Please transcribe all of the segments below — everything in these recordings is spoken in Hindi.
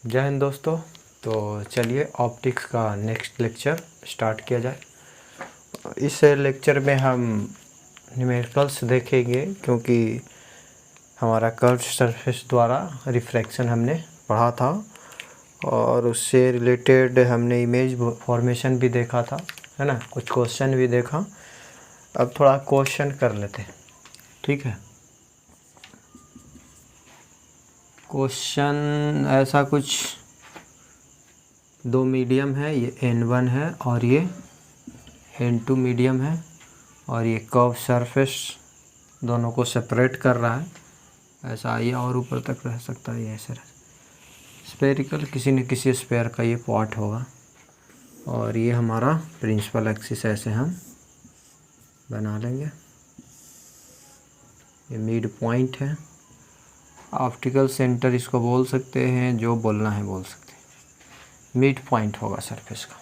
जय हिंद दोस्तों। तो चलिए ऑप्टिक्स का नेक्स्ट लेक्चर स्टार्ट किया जाए। इस लेक्चर में हम न्यूमेरिकल्स देखेंगे, क्योंकि हमारा कर्व सरफेस द्वारा रिफ्रैक्शन हमने पढ़ा था और उससे रिलेटेड हमने इमेज फॉर्मेशन भी देखा था, है ना। कुछ क्वेश्चन भी देखा। अब थोड़ा क्वेश्चन कर लेते हैं, ठीक है। क्वेश्चन ऐसा कुछ, दो मीडियम है, ये N1 है और ये N2 मीडियम है, और ये कर्व सरफेस दोनों को सेपरेट कर रहा है। ऐसा ये और ऊपर तक रह सकता है, ये ऐसे स्फेरिकल किसी न किसी स्फेयर का ये पार्ट होगा। और ये हमारा प्रिंसिपल एक्सिस ऐसे हम बना लेंगे। ये मिड पॉइंट है, ऑप्टिकल सेंटर इसको बोल सकते हैं, जो बोलना है बोल सकते हैं। मिड पॉइंट होगा सरफेस का,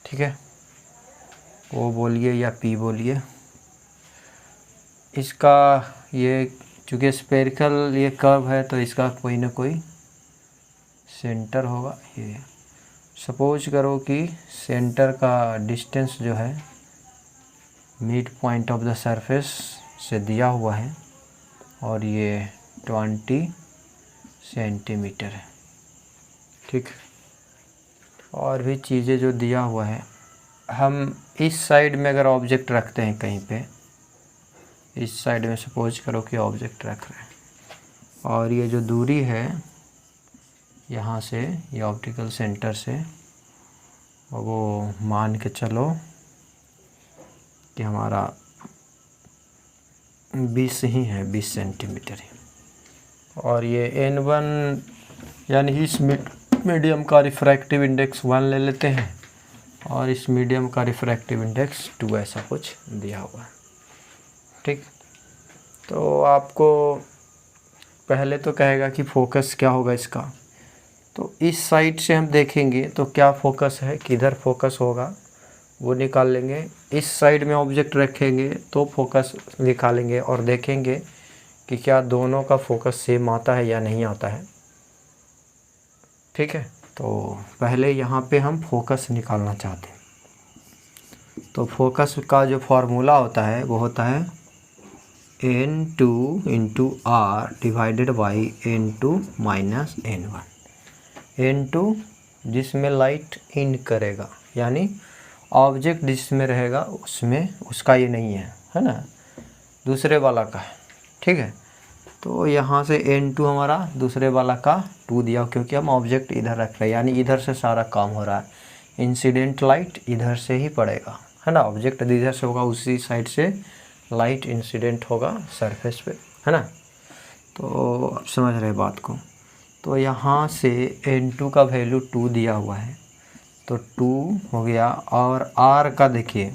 ठीक है। ओ बोलिए या पी बोलिए। इसका ये चूँकि स्फेरिकल ये कर्व है, तो इसका कोई ना कोई सेंटर होगा। ये सपोज करो कि सेंटर का डिस्टेंस जो है mid point of the surface से दिया हुआ है, और ये 20 सेंटीमीटर है, ठीक। और भी चीज़ें जो दिया हुआ है, हम इस साइड में अगर ऑब्जेक्ट रखते हैं कहीं पे, इस साइड में सपोज करो कि ऑब्जेक्ट रख रहे हैं, और ये जो दूरी है यहाँ से, ये ऑप्टिकल सेंटर से, वो मान के चलो कि हमारा 20 ही है, 20 सेंटीमीटर ही। और ये N1 यानी इस मीडियम का रिफ्रैक्टिव इंडेक्स 1 ले लेते हैं, और इस मीडियम का रिफ्रैक्टिव इंडेक्स 2, ऐसा कुछ दिया हुआ है, ठीक। तो आपको पहले तो कहेगा कि फोकस क्या होगा इसका, तो इस साइड से हम देखेंगे तो क्या फोकस है, किधर फोकस होगा वो निकाल लेंगे। इस साइड में ऑब्जेक्ट रखेंगे तो फोकस निकालेंगे, और देखेंगे कि क्या दोनों का फोकस सेम आता है या नहीं आता है, ठीक है। तो पहले यहाँ पे हम फोकस निकालना चाहते हैं। तो फोकस का जो फार्मूला होता है वो होता है N2 into R divided by N2 minus N1। N2 जिसमें लाइट इन करेगा, यानी ऑब्जेक्ट जिसमें रहेगा उसमें, उसका ये नहीं है ना, दूसरे वाला का है, ठीक है। तो यहाँ से N2 हमारा दूसरे वाला का 2 दिया, क्योंकि हम ऑब्जेक्ट इधर रख रहे हैं, यानी इधर से सारा काम हो रहा है। इंसिडेंट लाइट इधर से ही पड़ेगा, है ना। ऑब्जेक्ट इधर से होगा, उसी साइड से लाइट इंसिडेंट होगा सरफेस पे, है ना। तो आप समझ रहे बात को। तो यहाँ से N2 का वैल्यू 2 दिया हुआ है, तो 2 हो गया। और R का देखिए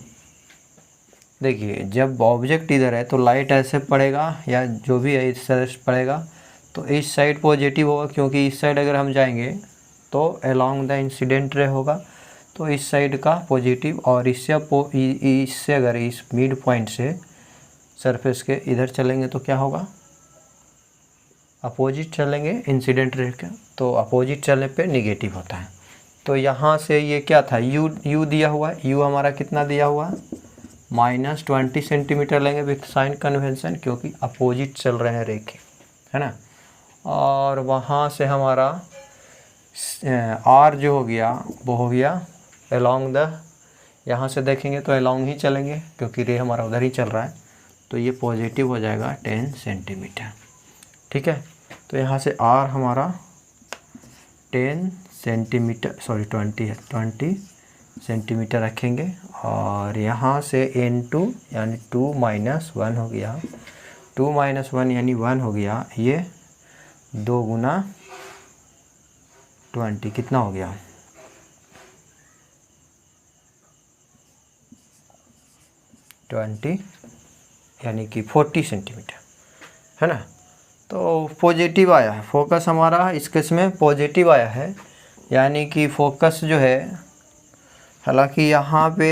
जब ऑब्जेक्ट इधर है तो लाइट ऐसे पड़ेगा, या जो भी है इस तरह से पड़ेगा, तो इस साइड पॉजिटिव होगा, क्योंकि इस साइड अगर हम जाएंगे तो अलोंग द इंसिडेंट रे होगा, तो इस साइड का पॉजिटिव। और इससे अगर इस मिड पॉइंट से सरफेस के इधर चलेंगे तो क्या होगा, अपोजिट चलेंगे इंसिडेंट रे का, तो अपोजिट चलने पे निगेटिव होता है। तो यहाँ से ये क्या था, यू दिया हुआ है, यू हमारा कितना दिया हुआ है, -20 सेंटीमीटर लेंगे विथ साइन कन्वेंशन, क्योंकि अपोजिट चल रहे हैं रेखे, है ना। और वहाँ से हमारा आर जो हो गया वो हो गया अलोंग द, यहाँ से देखेंगे तो अलोंग ही चलेंगे, क्योंकि रे हमारा उधर ही चल रहा है, तो ये पॉजिटिव हो जाएगा 10 सेंटीमीटर, ठीक है। तो यहाँ से आर हमारा 10 सेंटीमीटर, सॉरी 20 है, 20 सेंटीमीटर रखेंगे। और यहाँ से N2 यानी 2 माइनस 1 हो गया, 2 माइनस 1 यानी 1 हो गया, ये 2 गुना 20 कितना हो गया, 20 यानी कि 40 सेंटीमीटर, है ना। तो पॉजिटिव आया है फोकस हमारा, इस केस में पॉजिटिव आया है, यानी कि फोकस जो है, हालांकि यहाँ पे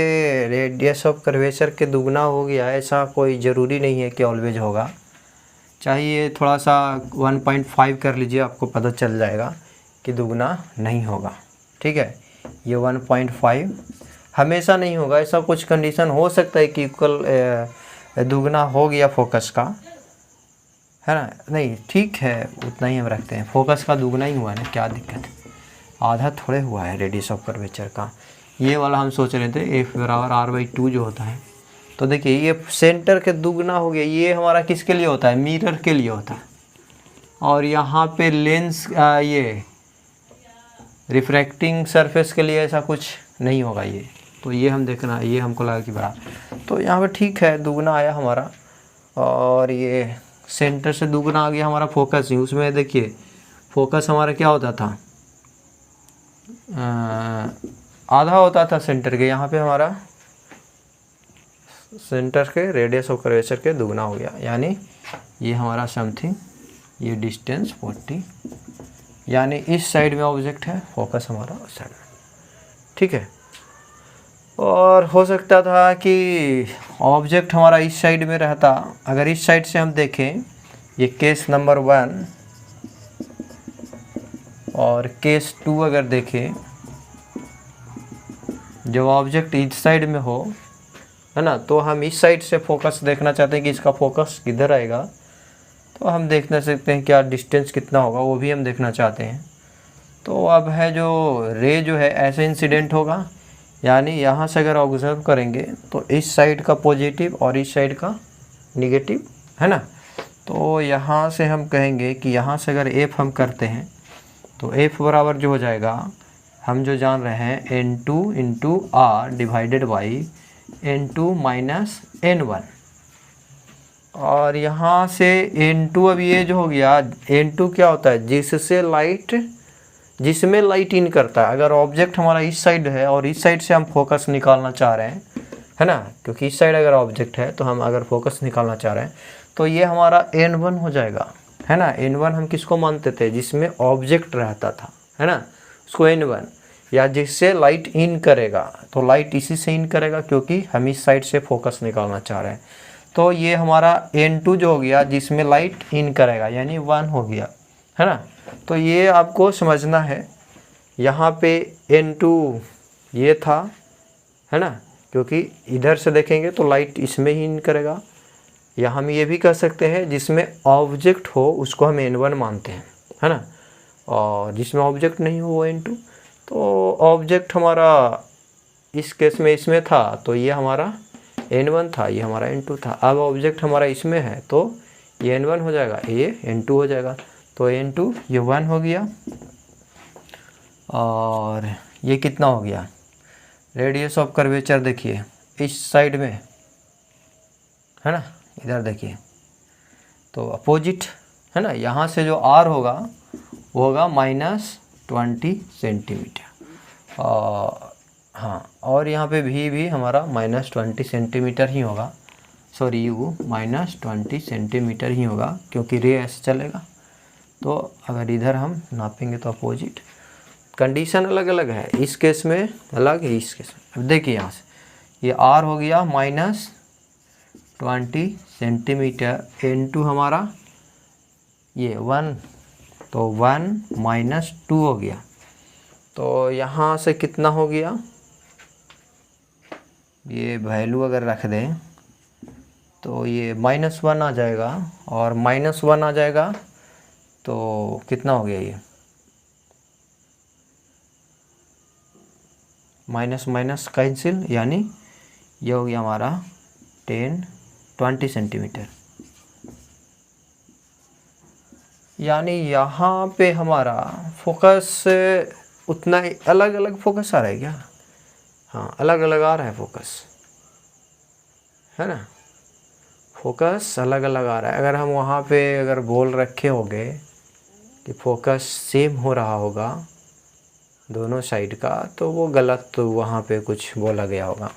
रेडियस ऑफ कर्वेचर के दुगना हो गया, ऐसा कोई ज़रूरी नहीं है कि ऑलवेज होगा। चाहिए थोड़ा सा 1.5 कर लीजिए, आपको पता चल जाएगा कि दुगना नहीं होगा। ठीक है, ये 1.5 हमेशा नहीं होगा, ऐसा कुछ कंडीशन हो सकता है कि इक्वल दुगना हो गया फोकस का, है ना। नहीं ठीक है, उतना ही हम रखते हैं, फोकस का दुगना ही हुआ है ना, क्या दिक्कत है, आधा थोड़े हुआ है रेडियस ऑफ कर्वेचर का। ये वाला हम सोच रहे थे F बराबर R/2 जो होता है। तो देखिए ये सेंटर के दुगना हो गया, ये हमारा किसके लिए होता है, मिरर के लिए होता है। और यहाँ पे लेंस ये रिफ्रैक्टिंग सरफेस के लिए ऐसा कुछ नहीं होगा ये। तो ये हम देखना, ये हमको लगा कि बराबर, तो यहाँ पे ठीक है दुगना आया हमारा। और ये सेंटर से दुगना आ गया हमारा फोकस ही। उसमें देखिए फोकस हमारा क्या होता था, आधा होता था सेंटर के, यहाँ पे हमारा सेंटर के रेडियस ऑफ कर्वेचर के दुगना हो गया, यानी ये हमारा समथिंग, ये डिस्टेंस 40, यानी इस साइड में ऑब्जेक्ट है, फोकस हमारा उस साइड में। ठीक है, और हो सकता था कि ऑब्जेक्ट हमारा इस साइड में रहता। अगर इस साइड से हम देखें, ये केस नंबर 1 और केस 2 अगर देखें, जब ऑब्जेक्ट इस साइड में हो, है ना, तो हम इस साइड से फोकस देखना चाहते हैं कि इसका फोकस किधर आएगा। तो हम देखना सकते हैं क्या डिस्टेंस कितना होगा, वो भी हम देखना चाहते हैं। तो अब है जो रे जो है ऐसे इंसिडेंट होगा, यानी यहाँ से अगर ऑब्जर्व करेंगे तो इस साइड का पॉजिटिव और इस साइड का निगेटिव, है ना। तो यहाँ से हम कहेंगे कि यहाँ से अगर F हम करते हैं तो F बराबर जो हो जाएगा, हम जो जान रहे हैं N2 into R divided by N2 minus N1। और यहाँ से N2, अब ये जो हो गया N2 क्या होता है, जिसमें लाइट इन करता है। अगर ऑब्जेक्ट हमारा इस साइड है और इस साइड से हम फोकस निकालना चाह रहे हैं, है ना, क्योंकि इस साइड अगर ऑब्जेक्ट है तो हम अगर फोकस निकालना चाह रहे हैं तो ये हमारा N1 हो जाएगा, है ना। N1 हम किसको मानते थे, जिसमें ऑब्जेक्ट रहता था, है ना, उसको N1, या जिससे लाइट इन करेगा। तो लाइट इसी से इन करेगा क्योंकि हम इस साइड से फोकस निकालना चाह रहे हैं। तो ये हमारा N2 जो हो गया जिसमें लाइट इन करेगा, यानी 1 हो गया, है ना। तो ये आपको समझना है, यहाँ पे N2 ये था, है ना, क्योंकि इधर से देखेंगे तो लाइट इसमें ही इन करेगा। या हम ये भी कह सकते हैं जिसमें ऑब्जेक्ट हो उसको हम N1 मानते हैं, है ना, और जिसमें ऑब्जेक्ट नहीं हो वो N2। तो ऑब्जेक्ट हमारा इस केस में इसमें था तो ये हमारा N1 था, ये हमारा N2 था। अब ऑब्जेक्ट हमारा इसमें है तो ये N1 हो जाएगा, ये N2 हो जाएगा। तो N2 ये 1 हो गया, और ये कितना हो गया, रेडियस ऑफ कर्वेचर देखिए इस साइड में, है ना, इधर देखिए तो अपोजिट, है ना। यहाँ से जो R होगा वो होगा -20 सेंटीमीटर। हाँ, और यहाँ पे भी हमारा -20 सेंटीमीटर ही होगा, सॉरी U -20 सेंटीमीटर ही होगा, क्योंकि रे ऐसे चलेगा। तो अगर इधर हम नापेंगे तो अपोजिट, कंडीशन अलग अलग है, इस केस में अलग है, इस केस में। अब देखिए यहाँ से ये R हो गया -20 सेंटीमीटर, N2 हमारा ये 1, तो 1 - 2 हो गया। तो यहाँ से कितना हो गया, ये वैल्यू अगर रख दें तो ये -1 आ जाएगा, और -1 आ जाएगा तो कितना हो गया, ये माइनस माइनस कैंसिल, यानी ये हो गया हमारा 20 सेंटीमीटर। यानी यहाँ पे हमारा फोकस उतना ही अलग अलग फोकस आ रहा है क्या, हाँ अलग अलग आ रहा है फोकस, है ना, फोकस अलग अलग आ रहा है। अगर हम वहाँ पे अगर बोल रखे होंगे कि फोकस सेम हो रहा होगा दोनों साइड का, तो वो गलत, तो वहाँ पे कुछ बोला गया होगा।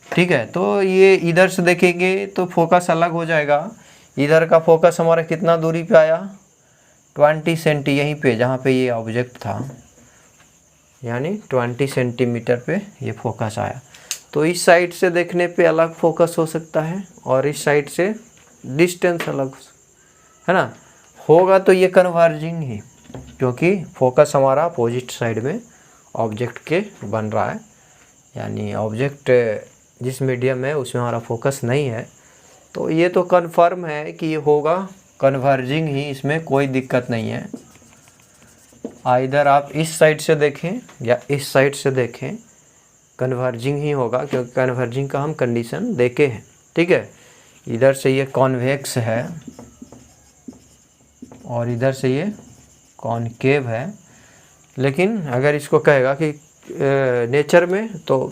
ठीक है, तो ये इधर से देखेंगे तो फोकस अलग हो जाएगा। इधर का फोकस हमारा कितना दूरी पे आया, 20 सेंटी, यहीं पे जहाँ पे ये ऑब्जेक्ट था, यानी 20 सेंटीमीटर पे ये फोकस आया। तो इस साइड से देखने पे अलग फोकस हो सकता है और इस साइड से डिस्टेंस अलग, है ना, होगा तो ये कन्वर्जिंग ही, क्योंकि फोकस हमारा अपोजिट साइड में ऑब्जेक्ट के बन रहा है, यानी ऑब्जेक्ट जिस मीडियम में उसमें हमारा फोकस नहीं है। तो ये तो कन्फर्म है कि ये होगा कन्वर्जिंग ही, इसमें कोई दिक्कत नहीं है। आइदर आप इस साइड से देखें या इस साइड से देखें, कन्वर्जिंग ही होगा, क्योंकि कन्वर्जिंग का हम कंडीशन देखे हैं। ठीक है, इधर से ये कॉन्वेक्स है और इधर से ये कॉनकेव है। लेकिन अगर इसको कहेगा कि नेचर में, तो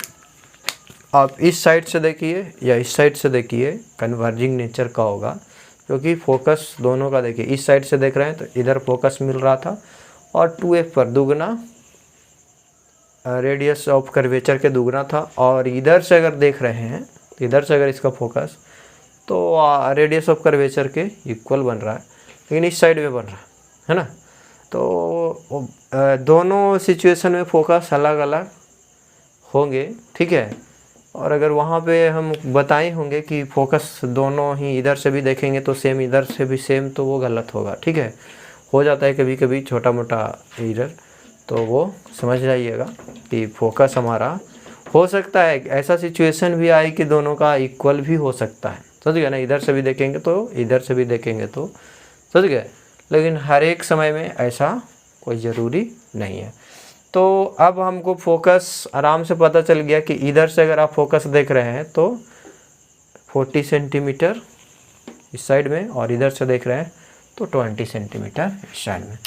आप इस साइड से देखिए या इस साइड से देखिए, कन्वर्जिंग नेचर का होगा। क्योंकि फोकस दोनों का देखिए, इस साइड से देख रहे हैं तो इधर फोकस मिल रहा था और 2f पर दुगना रेडियस ऑफ कर्वेचर के दुगना था। और इधर से अगर देख रहे हैं तो इधर से अगर इसका फोकस, तो रेडियस ऑफ कर्वेचर के इक्वल बन रहा है, लेकिन इस साइड में बन रहा है ना। तो दोनों सिचुएशन में फोकस अलग अलग होंगे। ठीक है, और अगर वहाँ पे हम बताए होंगे कि फोकस दोनों ही इधर से भी देखेंगे तो सेम, इधर से भी सेम, तो वो गलत होगा। ठीक है, हो जाता है कभी कभी छोटा मोटा एरर, तो वो समझ जाइएगा कि फोकस हमारा हो सकता है, ऐसा सिचुएशन भी आए कि दोनों का इक्वल भी हो सकता है। समझ गए ना, इधर से भी देखेंगे तो इधर से भी देखेंगे तो, समझ गए। लेकिन हर एक समय में ऐसा कोई ज़रूरी नहीं है। तो अब हमको फोकस आराम से पता चल गया कि इधर से अगर आप फोकस देख रहे हैं तो 40 सेंटीमीटर इस साइड में, और इधर से देख रहे हैं तो 20 सेंटीमीटर इस साइड में।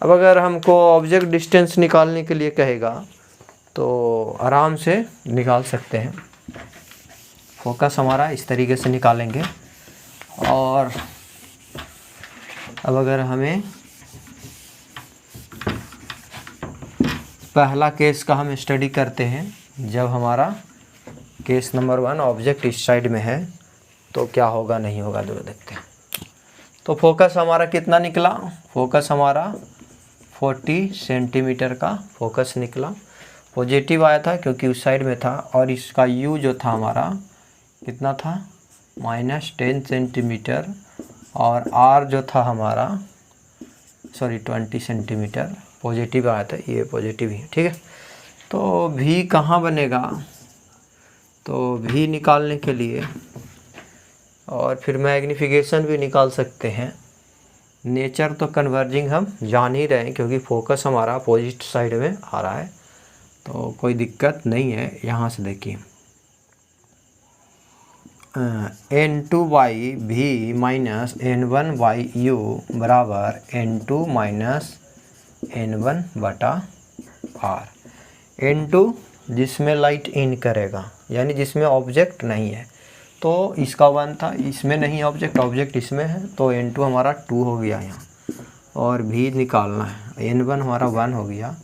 अब अगर हमको ऑब्जेक्ट डिस्टेंस निकालने के लिए कहेगा तो आराम से निकाल सकते हैं। फोकस हमारा इस तरीके से निकालेंगे। और अब अगर हमें पहला केस का हम स्टडी करते हैं, जब हमारा केस नंबर 1 ऑब्जेक्ट इस साइड में है तो क्या होगा नहीं होगा, जो देखते हैं। तो फोकस हमारा कितना निकला, फोकस हमारा 40 सेंटीमीटर का फोकस निकला। पॉजिटिव आया था क्योंकि उस साइड में था, और इसका यू जो था हमारा कितना था, -10 सेंटीमीटर, और आर जो था हमारा 20 सेंटीमीटर पॉजिटिव आया था, ये पॉजिटिव ही। ठीक है, तो भी कहाँ बनेगा, तो भी निकालने के लिए और फिर मैग्नीफिकेशन भी निकाल सकते हैं। नेचर तो कन्वर्जिंग हम जान ही रहे हैं, क्योंकि फोकस हमारा अपोजिट साइड में आ रहा है, तो कोई दिक्कत नहीं है। यहाँ से देखिए n2 भी माइनस n1 u बराबर n2 माइनस n1 बटा r। n2 जिसमें लाइट इन करेगा, यानी जिसमें ऑब्जेक्ट नहीं है, तो इसका 1 था, इसमें नहीं ऑब्जेक्ट, ऑब्जेक्ट इसमें है, तो n2 हमारा 2 हो गया यहाँ। और भी निकालना है, n1 हमारा 1 हो गया,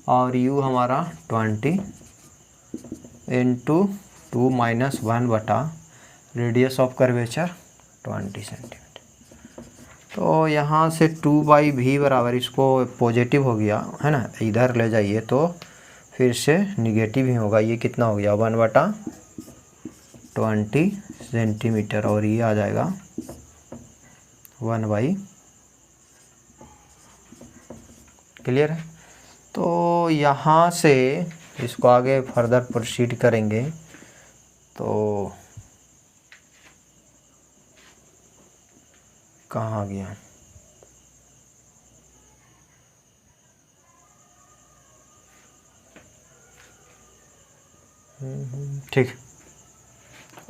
और u हमारा 20, n2 2 माइनस 1 बटा रेडियस ऑफ कर्वेचर 20 सेंटीमीटर। तो यहाँ से 2/v बराबर, इसको पॉजिटिव हो गया है ना, इधर ले जाइए तो फिर से निगेटिव ही होगा। ये कितना हो गया, 1/20 सेंटीमीटर, और ये आ जाएगा 1/, क्लियर है। तो यहाँ से इसको आगे फर्दर प्रोसीड करेंगे तो कहाँ गया, ठीक।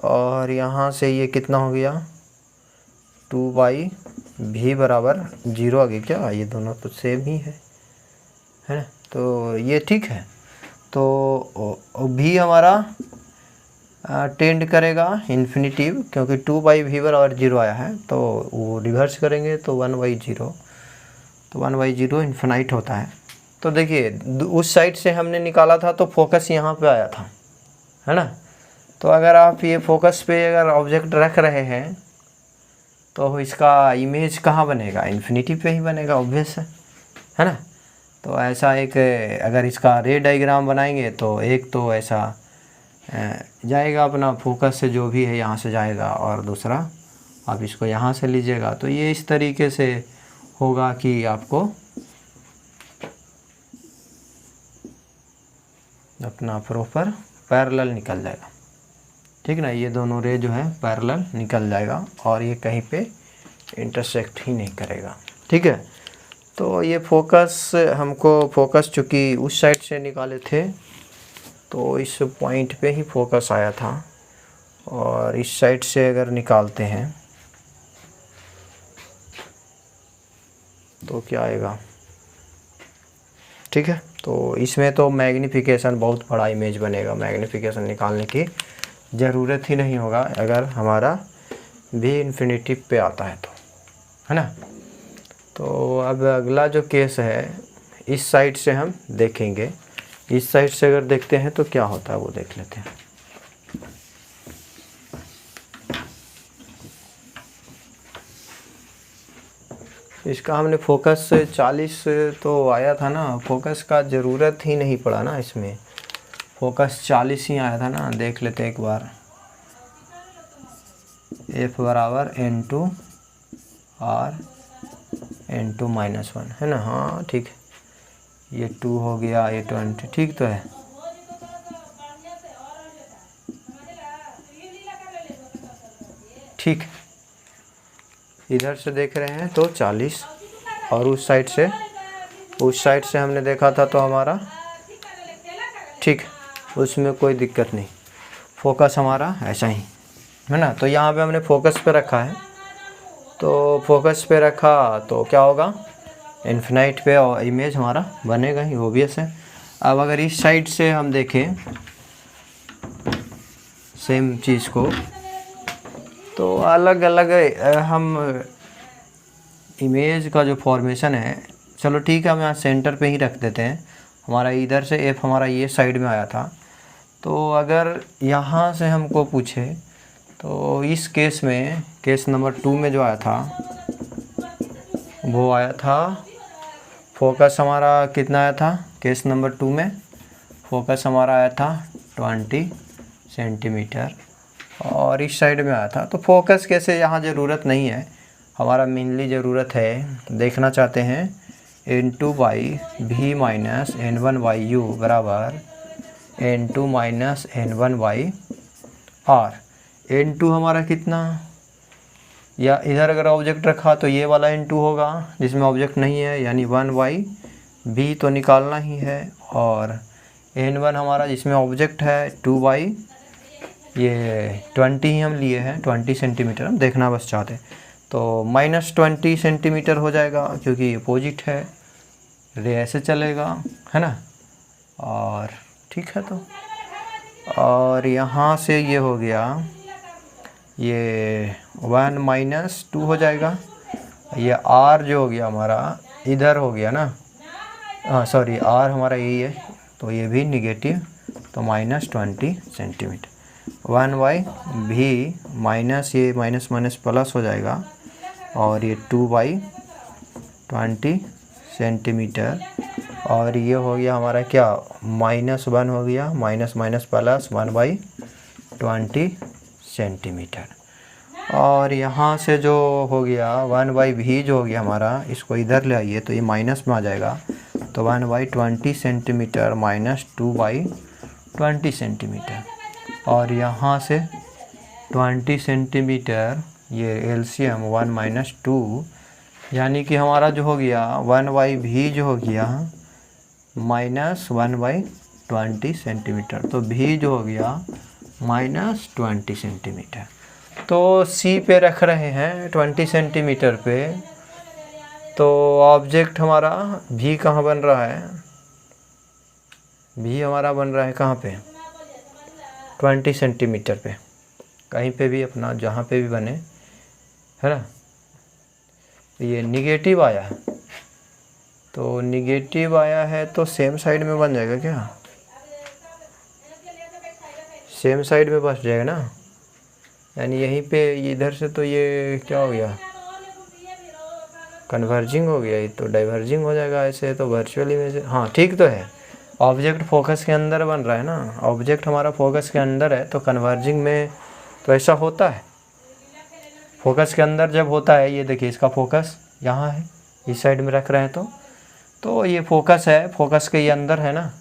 और यहाँ से ये कितना हो गया, 2/v बराबर 0 आ गया क्या, ये दोनों तो सेम ही है ना, तो ये ठीक है। तो भी हमारा टेंड करेगा इन्फिनिटिव, क्योंकि 2/v बराबर 0 आया है, तो वो रिवर्स करेंगे तो 1/0, तो 1/0 इन्फिनाइट होता है। तो देखिए उस साइड से हमने निकाला था तो फोकस यहाँ पे आया था, है ना। तो अगर आप ये फोकस पे अगर ऑब्जेक्ट रख रहे हैं तो इसका इमेज कहाँ बनेगा, इन्फिनिटी पे ही बनेगा, ऑब्वियस है ना। तो ऐसा एक, अगर इसका रे डायग्राम बनाएंगे तो एक तो ऐसा जाएगा अपना फोकस से, जो भी है यहाँ से जाएगा, और दूसरा आप इसको यहाँ से लीजिएगा, तो ये इस तरीके से होगा कि आपको अपना प्रॉपर पैरेलल निकल जाएगा, ठीक ना। ये दोनों रे जो है पैरेलल निकल जाएगा और ये कहीं पे इंटरसेक्ट ही नहीं करेगा, ठीक है। तो ये फोकस हमको फोकस चूँकि उस साइड से निकाले थे तो इस पॉइंट पे ही फोकस आया था, और इस साइड से अगर निकालते हैं तो क्या आएगा, ठीक है। तो इसमें तो मैग्नीफिकेशन बहुत बड़ा इमेज बनेगा, मैग्नीफिकेशन निकालने की ज़रूरत ही नहीं होगा अगर हमारा भी इन्फिनिटी पे आता है तो, है ना। तो अब अगला जो केस है इस साइड से हम देखेंगे, इस साइड से अगर देखते हैं तो क्या होता है वो देख लेते हैं। इसका हमने फोकस 40 तो आया था ना, फोकस का ज़रूरत ही नहीं पड़ा ना, इसमें फोकस 40 ही आया था ना। देख लेते हैं एक बार, F बराबर N2 R N2 -1 है ना। हाँ ठीक है, ये 2 हो गया, ये 20, ठीक तो है। ठीक, इधर से देख रहे हैं तो 40, और उस साइड से हमने देखा था तो हमारा ठीक, उसमें कोई दिक्कत नहीं, फोकस हमारा ऐसा ही है ना। तो यहाँ पे हमने फोकस पे रखा है, तो फोकस पे रखा तो क्या होगा, इन्फिनाइट पे और इमेज हमारा बनेगा ही, ओबियस है। अब अगर इस साइड से हम देखें सेम चीज़ को तो अलग अलग हम इमेज का जो फॉर्मेशन है, चलो ठीक है हम यहाँ सेंटर पे ही रख देते हैं। हमारा इधर से एफ हमारा ये साइड में आया था, तो अगर यहाँ से हमको पूछे तो इस केस में, केस नंबर 2 में जो आया था वो आया था, फोकस हमारा कितना आया था केस नंबर 2 में, फोकस हमारा आया था 20 सेंटीमीटर, और इस साइड में आया था। तो फोकस कैसे यहाँ ज़रूरत नहीं है, हमारा मेनली ज़रूरत है, देखना चाहते हैं N2 by V minus N1 by U बराबर N2 minus N1 by R। N2 हमारा कितना, या इधर अगर ऑब्जेक्ट रखा तो ये वाला N2 होगा, जिसमें ऑब्जेक्ट नहीं है, यानी 1 बाई V तो निकालना ही है, और N1 हमारा जिसमें ऑब्जेक्ट है 2 बाई ये 20 ही हम लिए हैं, 20 सेंटीमीटर हम देखना बस चाहते हैं, तो -20 सेंटीमीटर हो जाएगा क्योंकि अपोजिट है, रे ऐसे चलेगा है ना। और ठीक है, तो और यहाँ से ये हो गया, ये 1 -2 हो जाएगा, ये R जो हो गया हमारा इधर हो गया ना, हाँ सॉरी R हमारा यही है, तो ये भी निगेटिव, तो -20 सेंटीमीटर। 1 बाई V माइनस ये माइनस माइनस प्लस हो जाएगा, और ये 2 बाई 20 सेंटीमीटर, और ये हो गया हमारा क्या, -1 हो गया, minus minus plus 1 by 20 centimetre. और यहाँ से जो हो गया 1 बाई V जो हो गया हमारा, इसको इधर ले आइए तो ये माइनस में आ जाएगा, तो 1 by 20 centimetre minus 2 by 20 centimetre, और यहाँ से 20 सेंटीमीटर ये एलसीएम 1 - 2, यानी कि हमारा जो हो गया 1 बाई V जो हो गया -1 बाई 20 सेंटीमीटर, तो V जो हो गया -20 सेंटीमीटर। तो C पे रख रहे हैं 20 सेंटीमीटर पे, तो ऑब्जेक्ट हमारा V कहाँ बन रहा है, V हमारा बन रहा है कहाँ पे, 20 सेंटीमीटर पे, कहीं पे भी अपना जहाँ पे भी बने, है ना। ये निगेटिव आया है, तो निगेटिव आया है तो सेम साइड में बन जाएगा क्या, सेम साइड में बस जाएगा ना, यानी यहीं पे इधर से तो ये क्या हो गया, कन्वर्जिंग हो गया, ये तो डाइवर्जिंग हो जाएगा, ऐसे तो वर्चुअली में, हाँ ठीक तो है। ऑब्जेक्ट फोकस के अंदर बन रहा है ना, ऑब्जेक्ट हमारा फोकस के अंदर है, तो कन्वर्जिंग में तो ऐसा होता है, फोकस के अंदर जब होता है, ये देखिए इसका फोकस यहाँ है, इस साइड में रख रहे हैं तो ये फोकस है, फोकस के ये अंदर है ना,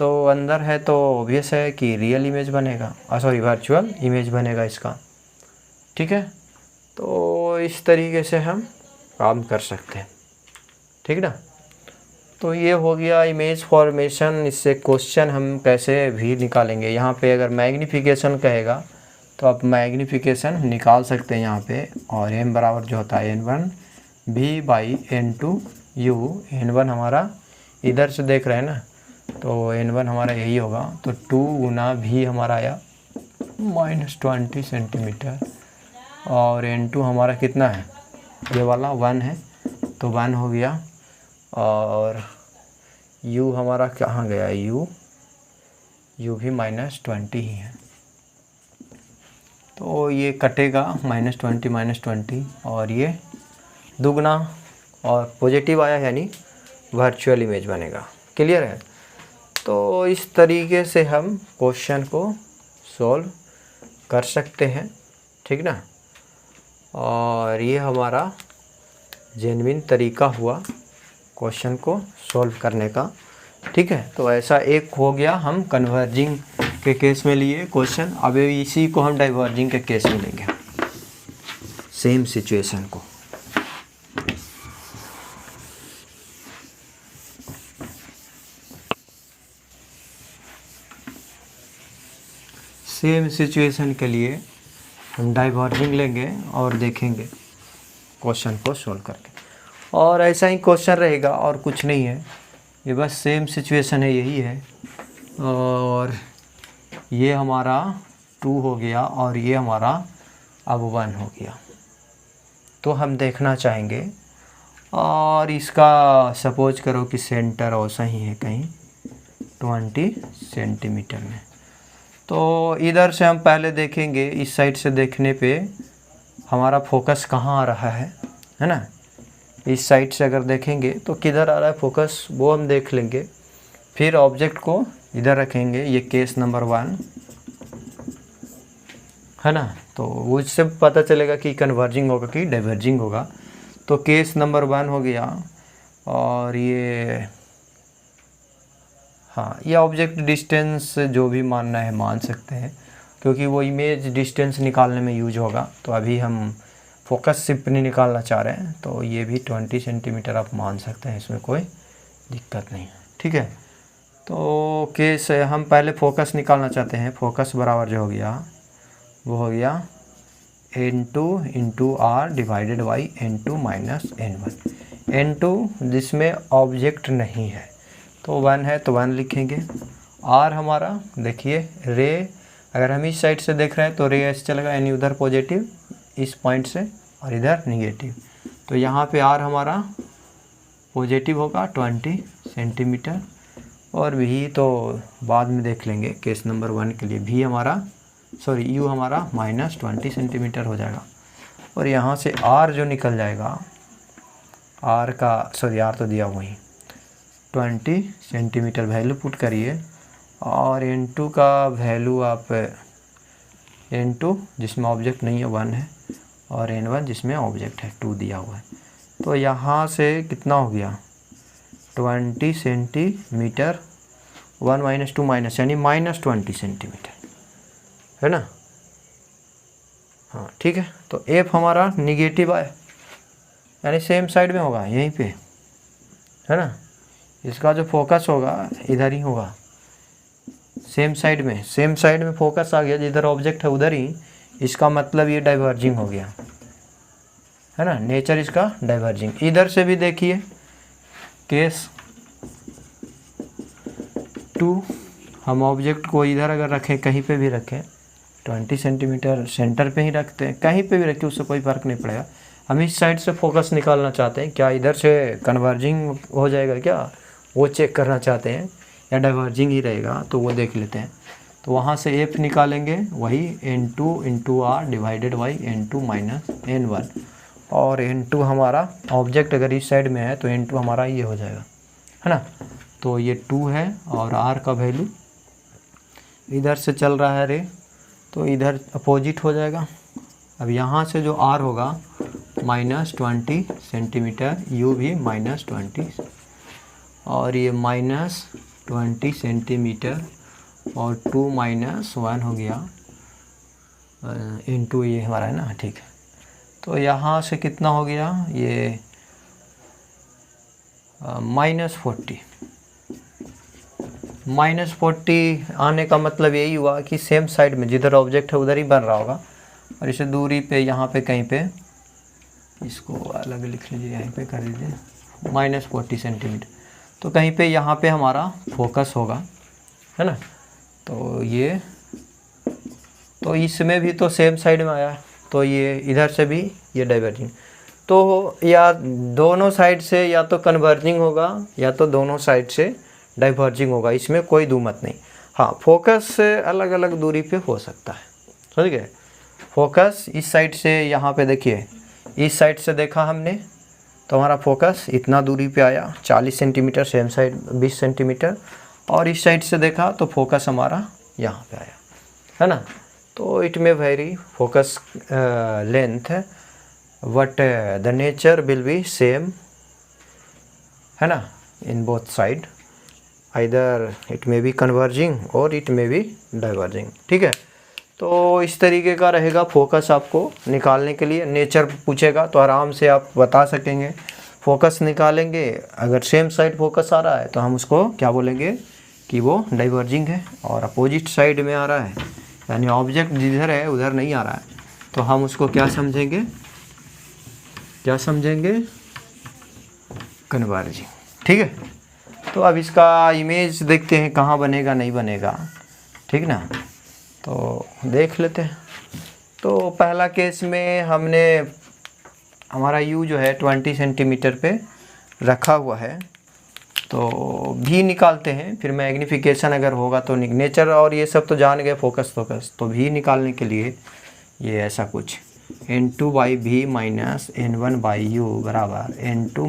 तो अंदर है तो ऑब्वियस है कि रियल इमेज बनेगा, सॉरी वर्चुअल इमेज बनेगा इसका। ठीक है, तो इस तरीके से हम काम कर सकते हैं। ठीक ना, तो ये हो गया इमेज फॉर्मेशन। इससे क्वेश्चन हम कैसे भी निकालेंगे। यहाँ पे अगर मैग्नीफिकेशन कहेगा तो आप मैग्नीफिकेशन निकाल सकते हैं यहाँ पे, और m बराबर जो होता है n1 v by n2 u। n1 हमारा इधर से देख रहे हैं ना, तो n1 हमारा यही होगा, तो 2 गुना v हमारा आया -20 सेंटीमीटर, और n2 हमारा कितना है, ये वाला 1 है, तो 1 हो गया, और u हमारा कहाँ गया, u भी -20 ही है, तो ये कटेगा -20 और ये दुगना और पॉजिटिव आया, यानी वर्चुअल इमेज बनेगा। क्लियर है। तो इस तरीके से हम क्वेश्चन को सॉल्व कर सकते हैं। ठीक ना, और ये हमारा जेन्युइन तरीका हुआ क्वेश्चन को सॉल्व करने का। ठीक है, तो ऐसा एक हो गया हम कन्वर्जिंग के केस में लिए क्वेश्चन। अब इसी को हम डाइवर्जिंग के केस में लेंगे, सेम सिचुएशन को। सेम सिचुएशन के लिए हम डाइवर्जिंग लेंगे और देखेंगे क्वेश्चन को सॉल्व करके। और ऐसा ही क्वेश्चन रहेगा और कुछ नहीं है, ये बस सेम सिचुएशन है, यही है। और ये हमारा 2 हो गया और ये हमारा अब 1 हो गया। तो हम देखना चाहेंगे, और इसका सपोज करो कि सेंटर ऐसा ही है कहीं 20 सेंटीमीटर में। तो इधर से हम पहले देखेंगे, इस साइड से देखने पे हमारा फोकस कहाँ आ रहा है ना। इस साइड से अगर देखेंगे तो किधर आ रहा है फोकस, वो हम देख लेंगे। फिर ऑब्जेक्ट को इधर रखेंगे, ये केस नंबर 1 है ना, तो उससे पता चलेगा कि कन्वर्जिंग होगा कि डाइवर्जिंग होगा। तो केस नंबर 1 हो गया, और ये हाँ, ये ऑब्जेक्ट डिस्टेंस जो भी मानना है मान सकते हैं, क्योंकि वो इमेज डिस्टेंस निकालने में यूज होगा। तो अभी हम फोकस सिर्फ नहीं निकालना चाह रहे हैं, तो ये भी 20 सेंटीमीटर आप मान सकते हैं, इसमें कोई दिक्कत नहीं है। ठीक है, तो केस हम पहले फोकस निकालना चाहते हैं। फोकस बराबर जो हो गया वो हो गया n2 into R divided by n2 minus n1। n2 जिसमें ऑब्जेक्ट नहीं है, तो 1 है तो 1 लिखेंगे। r हमारा देखिए रे, अगर हम इस साइड से देख रहे हैं तो रे ऐसे चलेगा, यानी उधर पॉजिटिव इस पॉइंट से और इधर निगेटिव। तो यहाँ पे r हमारा पॉजिटिव होगा 20 सेंटीमीटर, और भी तो बाद में देख लेंगे केस नंबर 1 के लिए। भी हमारा u हमारा -20 सेंटीमीटर हो जाएगा, और यहाँ से r जो निकल जाएगा, r तो दिया वहीं 20 सेंटीमीटर वैल्यू पुट करिए, और n2 का वैल्यू आप n2 जिसमें ऑब्जेक्ट नहीं है 1 है, और n1 जिसमें ऑब्जेक्ट है 2 दिया हुआ है। तो यहाँ से कितना हो गया 20 सेंटीमीटर, 1 - 2 माइनस, यानी -20 सेंटीमीटर है ना। हाँ ठीक है, तो एफ हमारा निगेटिव आया, यानी सेम साइड में होगा, यहीं पे है ना। इसका जो फोकस होगा इधर ही होगा, सेम साइड में फोकस आ गया, जिधर ऑब्जेक्ट है उधर ही। इसका मतलब ये डाइवर्जिंग हो गया है ना, नेचर इसका डाइवर्जिंग। इधर से भी देखिए केस 2, हम ऑब्जेक्ट को इधर अगर रखें, कहीं पे भी रखें, 20 सेंटीमीटर सेंटर पे ही रखते हैं, कहीं पे भी रखें उससे कोई फ़र्क नहीं पड़ेगा। हम इस साइड से फोकस निकालना चाहते हैं, क्या इधर से कन्वर्जिंग हो जाएगा क्या, वो चेक करना चाहते हैं, या डाइवर्जिंग ही रहेगा, तो वो देख लेते हैं। तो वहाँ से एफ निकालेंगे, वही n2 into R divided by n2 minus n1, और n2 हमारा ऑब्जेक्ट अगर इस साइड में है तो n2 हमारा ये हो जाएगा है ना। तो ये 2 है, और r का वैल्यू इधर से चल रहा है रे, तो इधर अपोजिट हो जाएगा। अब यहाँ से जो r होगा -20 सेंटीमीटर, u भी -20, और ये 20 सेंटीमीटर और 2 - 1 हो गया इंटू ये हमारा है ना, ठीक है। तो यहाँ से कितना हो गया ये -40 आने का मतलब यही हुआ कि सेम साइड में जिधर ऑब्जेक्ट है उधर ही बन रहा होगा। और इसे दूरी पे यहाँ पे कहीं पे इसको अलग लिख लीजिए, यहीं पे कर दीजिए -40 सेंटीमीटर। तो कहीं पे यहाँ पे हमारा फोकस होगा, है ना। तो ये तो इसमें भी तो सेम साइड में आया, तो ये इधर से भी ये डाइवर्जिंग, तो या दोनों साइड से या तो कन्वर्जिंग होगा या तो दोनों साइड से डाइवर्जिंग होगा, इसमें कोई दो मत नहीं। हाँ, फोकस अलग अलग दूरी पे हो सकता है, समझ गए। फोकस इस साइड से यहाँ पे देखिए, इस साइड से देखा हमने तो हमारा फोकस इतना दूरी पे आया 40 सेंटीमीटर, सेम साइड 20 सेंटीमीटर, और इस साइड से देखा तो फोकस हमारा यहाँ पे आया, है ना। तो इट में very focus length but the nature will be same, है ना, in both side, either it may be converging और इट मे बी डाइवर्जिंग, ठीक है। तो इस तरीके का रहेगा फोकस आपको निकालने के लिए। नेचर पूछेगा तो आराम से आप बता सकेंगे, फोकस निकालेंगे। अगर सेम साइड फोकस आ रहा है तो हम उसको क्या बोलेंगे कि वो डाइवर्जिंग है, और अपोजिट साइड में आ रहा है यानी ऑब्जेक्ट जिधर है उधर नहीं आ रहा है तो हम उसको क्या समझेंगे, कन्वर्जिंग, ठीक है। तो अब इसका इमेज देखते हैं कहाँ बनेगा नहीं बनेगा, ठीक ना। तो देख लेते हैं। तो पहला केस में हमने हमारा यू जो है 20 सेंटीमीटर पे रखा हुआ है, तो भी निकालते हैं। फिर मैग्नीफिकेशन अगर होगा तो नेचर और ये सब तो जान गए, फोकस तो भी निकालने के लिए ये ऐसा कुछ N2/V - N1/U बराबर N2 -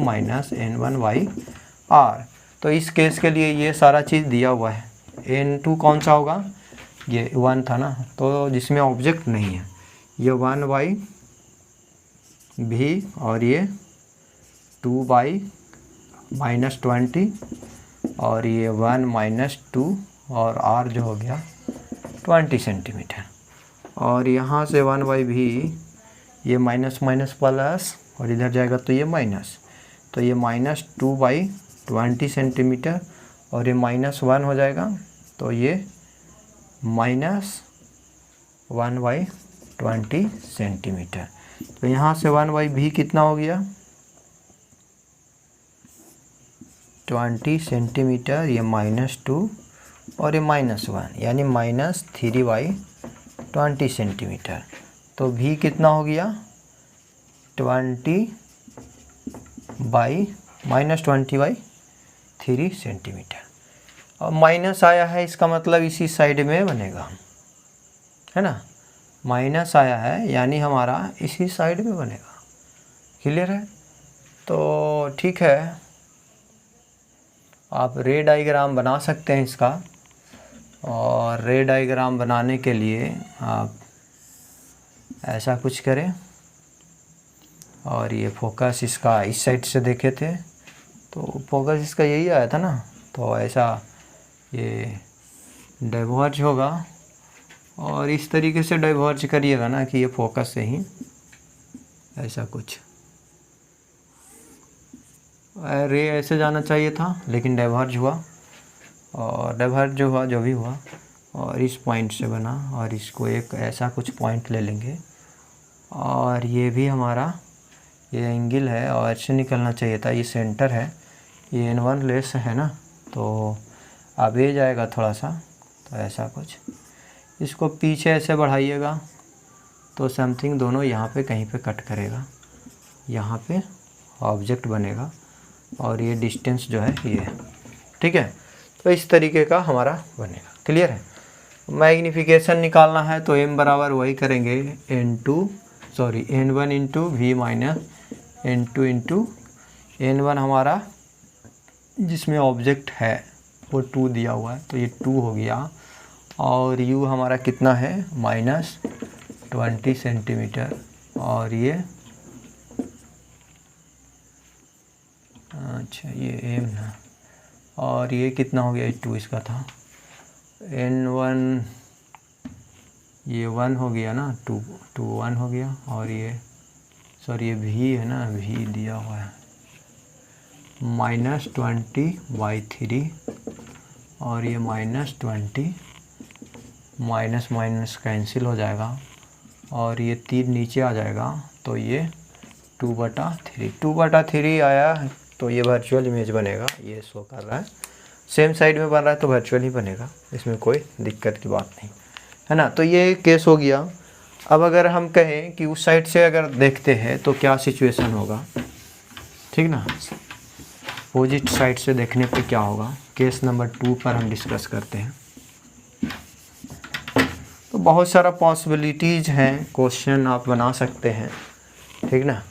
N1/R। तो इस केस के लिए ये सारा चीज़ दिया हुआ है। N2 कौन सा होगा, ये 1 था ना, तो जिसमें ऑब्जेक्ट नहीं है, ये 1/V और ये 2/-20 और ये 1 - 2 और R जो हो गया 20 सेंटीमीटर। और यहाँ से 1/V ये माइनस प्लस और इधर जाएगा तो ये माइनस, तो ये -2/20 सेंटीमीटर और ये -1 हो जाएगा, तो ये -1/20 सेंटीमीटर। तो यहाँ से 1/V कितना हो गया 20 सेंटीमीटर, ये -2 और ये -1 यानी -3/20 सेंटीमीटर। तो V कितना हो गया 20/-3 सेंटीमीटर। और माइनस आया है, इसका मतलब इसी साइड में बनेगा, है ना। माइनस आया है यानी हमारा इसी साइड में बनेगा, क्लियर है। तो ठीक है, आप रे डायग्राम बना सकते हैं इसका। और रे डायग्राम बनाने के लिए आप ऐसा कुछ करें, और ये फोकस इसका इस साइड से देखे थे तो फोकस इसका यही आया था ना, तो ऐसा ये डाइवर्ज होगा और इस तरीके से डाइवर्ज करिएगा ना कि ये फोकस से ही ऐसा कुछ रे ऐसे जाना चाहिए था, लेकिन डाइवर्ज हुआ, और डाइवर्ज जो हुआ जो भी हुआ और इस पॉइंट से बना, और इसको एक ऐसा कुछ पॉइंट ले लेंगे, और ये भी हमारा ये एंगल है और ऐसे निकलना चाहिए था, ये सेंटर है, ये N1 लेस है ना, तो अब ये जाएगा थोड़ा सा, तो ऐसा कुछ इसको पीछे ऐसे बढ़ाइएगा तो समथिंग दोनों यहाँ पे कहीं पे कट करेगा, यहाँ पे ऑब्जेक्ट बनेगा और ये डिस्टेंस जो है ये, ठीक है। तो इस तरीके का हमारा बनेगा, क्लियर है। मैग्नीफिकेशन निकालना है तो m बराबर वही करेंगे N1 into V minus N2 into N1 हमारा जिसमें ऑब्जेक्ट है वो 2 दिया हुआ है, तो ये 2 हो गया, और U हमारा कितना है -20 सेंटीमीटर, और ये अच्छा ये M ना, और ये कितना हो गया, 2 इसका था, N1 ये 1 हो गया ना, 2 1 हो गया, और ये सॉरी ये भी है ना, भी दिया हुआ है, -20/3 और ये -20, माइनस माइनस कैंसिल हो जाएगा और ये 3 नीचे आ जाएगा, तो ये 2/3 आया। तो ये वर्चुअल इमेज बनेगा, ये शो कर रहा है, सेम साइड में बन रहा है तो वर्चुअल ही बनेगा, इसमें कोई दिक्कत की बात नहीं है ना। तो ये केस हो गया। अब अगर हम कहें कि उस साइड से अगर देखते हैं तो क्या सिचुएशन होगा, ठीक ना, अपोजिट साइड से देखने पे क्या होगा, केस नंबर 2 पर हम डिस्कस करते हैं। तो बहुत सारा पॉसिबिलिटीज़ हैं, क्वेश्चन आप बना सकते हैं, ठीक ना,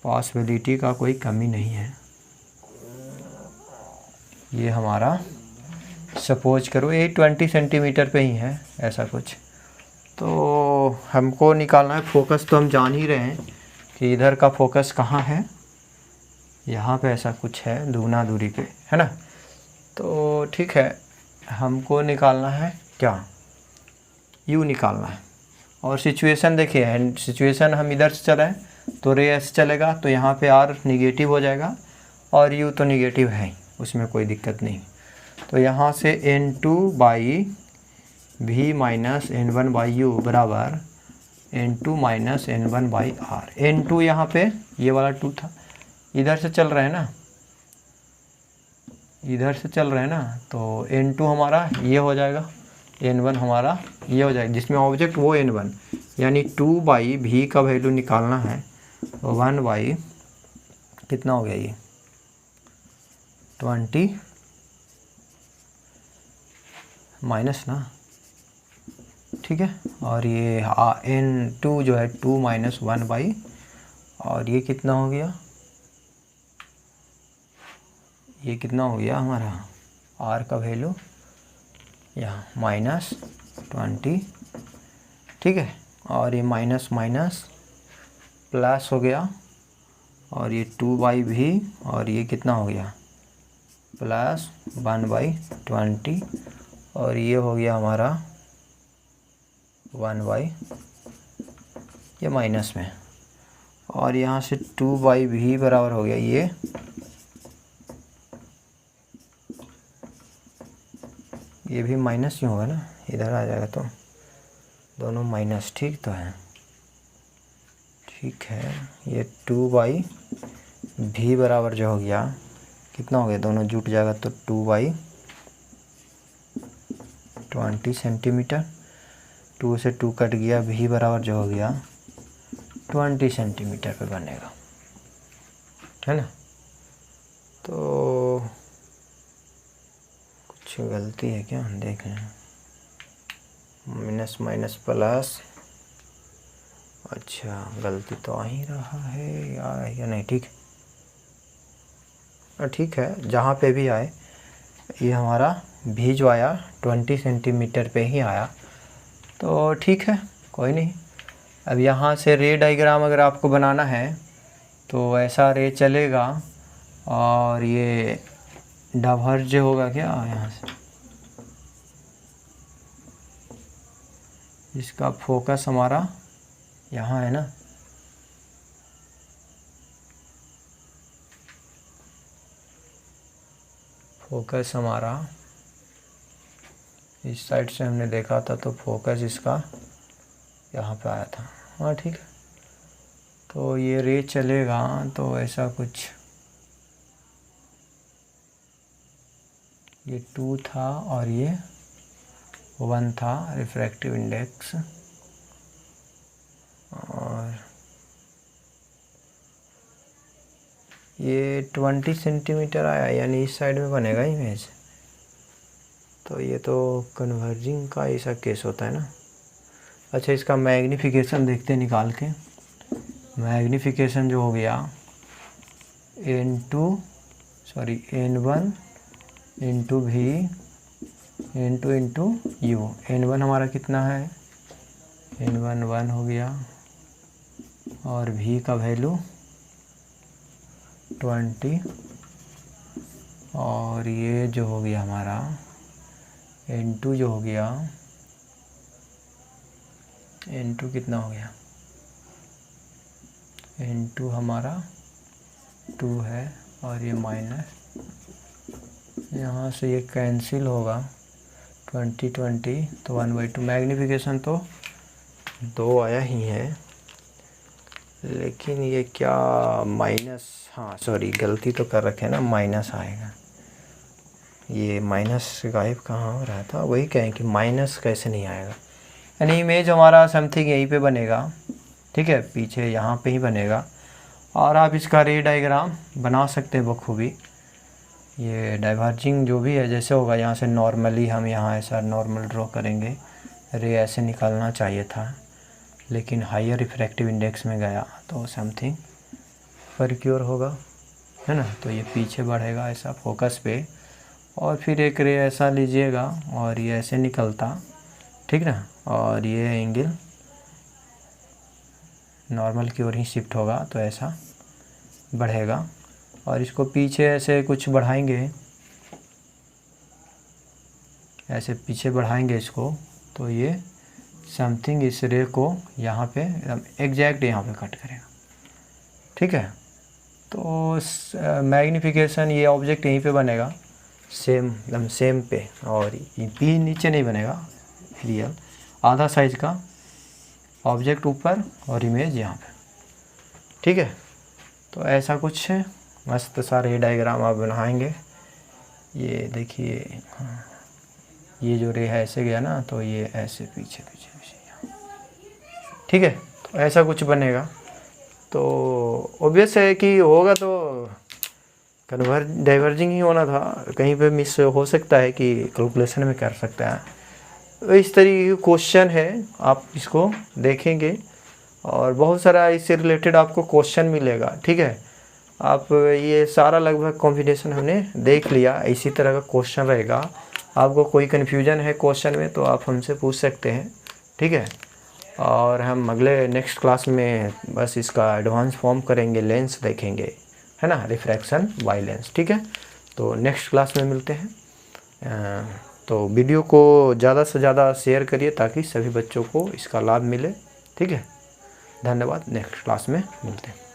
पॉसिबिलिटी का कोई कमी नहीं है। ये हमारा सपोज करो ये 20 सेंटीमीटर पे ही है ऐसा कुछ, तो हमको निकालना है फोकस। तो हम जान ही रहे हैं कि इधर का फोकस कहाँ है, यहाँ पे ऐसा कुछ है दुगना दूरी पे, है ना। तो ठीक है, हमको निकालना है क्या, यू निकालना है। और सिचुएशन देखिए, सिचुएशन हम इधर से चलाएं तो रे ऐसे चलेगा, तो यहाँ पे आर निगेटिव हो जाएगा और यू तो निगेटिव है ही, उसमें कोई दिक्कत नहीं। तो यहाँ से N2/v - N1/u बराबर N2 - N1/r। N2 यहाँ पे ये वाला 2 था, इधर से चल रहे हैं ना, इधर से चल रहे हैं ना, तो N2 हमारा ये हो जाएगा, N1 हमारा ये हो जाएगा, जिसमें ऑब्जेक्ट वो N1, यानी 2/v का वैल्यू निकालना है, 1/ कितना हो गया ये 20 माइनस ना, ठीक है। और ये N2 जो है 2 - 1/, और ये कितना हो गया, ये कितना हो गया हमारा R का वैल्यू यहाँ -20, ठीक है। और ये माइनस माइनस प्लस हो गया, और ये 2/v, और ये कितना हो गया प्लस 1/20, और ये हो गया हमारा 1/, ये माइनस में, और यहाँ से 2/v बराबर हो गया ये भी माइनस ही होगा ना, इधर आ जाएगा तो दोनों माइनस, ठीक तो है, ठीक है। ये 2/v बराबर जो हो गया कितना हो गया, दोनों जुट जाएगा तो 2/20 सेंटीमीटर, 2 से 2 कट गया, v बराबर जो हो गया 20 सेंटीमीटर पे बनेगा, है ना। तो कुछ गलती है क्या, देख लें, माइनस माइनस प्लस, अच्छा गलती तो आ ही रहा है या नहीं, ठीक ठीक है, जहाँ पे भी आए, ये हमारा भी जो आया 20 सेंटीमीटर पे ही आया, तो ठीक है, कोई नहीं। अब यहाँ से रे डायग्राम अगर आपको बनाना है तो ऐसा रे चलेगा, और ये डाइवर्ज होगा क्या यहाँ से, इसका फोकस हमारा यहाँ है ना, फोकस हमारा इस साइड से हमने देखा था, तो फोकस इसका यहाँ पे आया था, हाँ ठीक है। तो ये रे चलेगा तो ऐसा कुछ, ये 2 था और ये 1 था रिफ्रैक्टिव इंडेक्स, और ये 20 सेंटीमीटर आया, यानी इस साइड में बनेगा इमेज। तो ये तो कन्वर्जिंग का ऐसा केस होता है ना। अच्छा, इसका मैग्नीफिकेशन देखते हैं निकाल के। मैग्नीफिकेशन जो हो गया N1 इंटू भी इंटू यू। N1 हमारा कितना है, N1 1 हो गया, और v का वैल्यू 20, और ये जो हो गया हमारा n2 जो हो गया, n2 कितना हो गया, n2 हमारा 2 है और ये माइनस, यहाँ से ये कैंसिल होगा 20 तो 1/2। मैग्नीफिकेशन तो 2 आया ही है, लेकिन ये क्या माइनस, हाँ सॉरी गलती तो कर रखे ना, माइनस आएगा। ये माइनस गायब कहाँ हो रहा था, वही कहें कि माइनस कैसे नहीं आएगा। यानी इमेज हमारा समथिंग यहीं पे बनेगा, ठीक है, पीछे यहाँ पे ही बनेगा। और आप इसका रे डायग्राम बना सकते हैं बखूबी। ये डाइवर्जिंग जो भी है जैसे होगा, यहाँ से नॉर्मली हम यहाँ ऐसा नॉर्मल ड्रॉ करेंगे, रे ऐसे निकालना चाहिए था, लेकिन हायर रिफ्रैक्टिव इंडेक्स में गया तो समथिंग परक्योर होगा, है ना। तो ये पीछे बढ़ेगा ऐसा फोकस पे, और फिर एक रे ऐसा लीजिएगा और ये ऐसे निकलता, ठीक ना, और ये एंगल नॉर्मल की ओर ही शिफ्ट होगा तो ऐसा बढ़ेगा। और इसको पीछे ऐसे कुछ बढ़ाएंगे, ऐसे पीछे बढ़ाएंगे इसको, तो ये समथिंग इस रे को यहाँ पे एकदम एग्जैक्ट यहाँ पे कट करेगा, ठीक है। तो मैग्नीफिकेशन ये ऑब्जेक्ट यहीं पे बनेगा, सेम एकदम सेम पे, और ये पी नीचे नहीं बनेगा, रियल आधा साइज का ऑब्जेक्ट ऊपर और इमेज यहाँ पे, ठीक है। तो ऐसा कुछ है, मस्त सारे डायग्राम आप बनाएंगे। ये देखिए, ये जो रे है ऐसे गया ना, तो ये ऐसे पीछे पीछे पीछे, ठीक है। तो ऐसा कुछ बनेगा। तो ऑब्वियस है कि होगा तो डाइवर्जिंग ही होना था, कहीं पे मिस हो सकता है कि कैलकुलेशन में कर सकता है। तो इस तरीके के क्वेश्चन है, आप इसको देखेंगे और बहुत सारा इससे रिलेटेड आपको क्वेश्चन मिलेगा, ठीक है। आप ये सारा लगभग कॉम्बिनेशन हमने देख लिया, इसी तरह का क्वेश्चन रहेगा। आपको कोई कन्फ्यूजन है क्वेश्चन में तो आप हमसे पूछ सकते हैं, ठीक है। और हम अगले नेक्स्ट क्लास में बस इसका एडवांस फॉर्म करेंगे, लेंस देखेंगे, है ना, रिफ्रैक्शन बाय लेंस, ठीक है। तो नेक्स्ट क्लास में मिलते हैं। तो वीडियो को ज़्यादा से ज़्यादा शेयर करिए ताकि सभी बच्चों को इसका लाभ मिले, ठीक है। धन्यवाद, नेक्स्ट क्लास में मिलते हैं।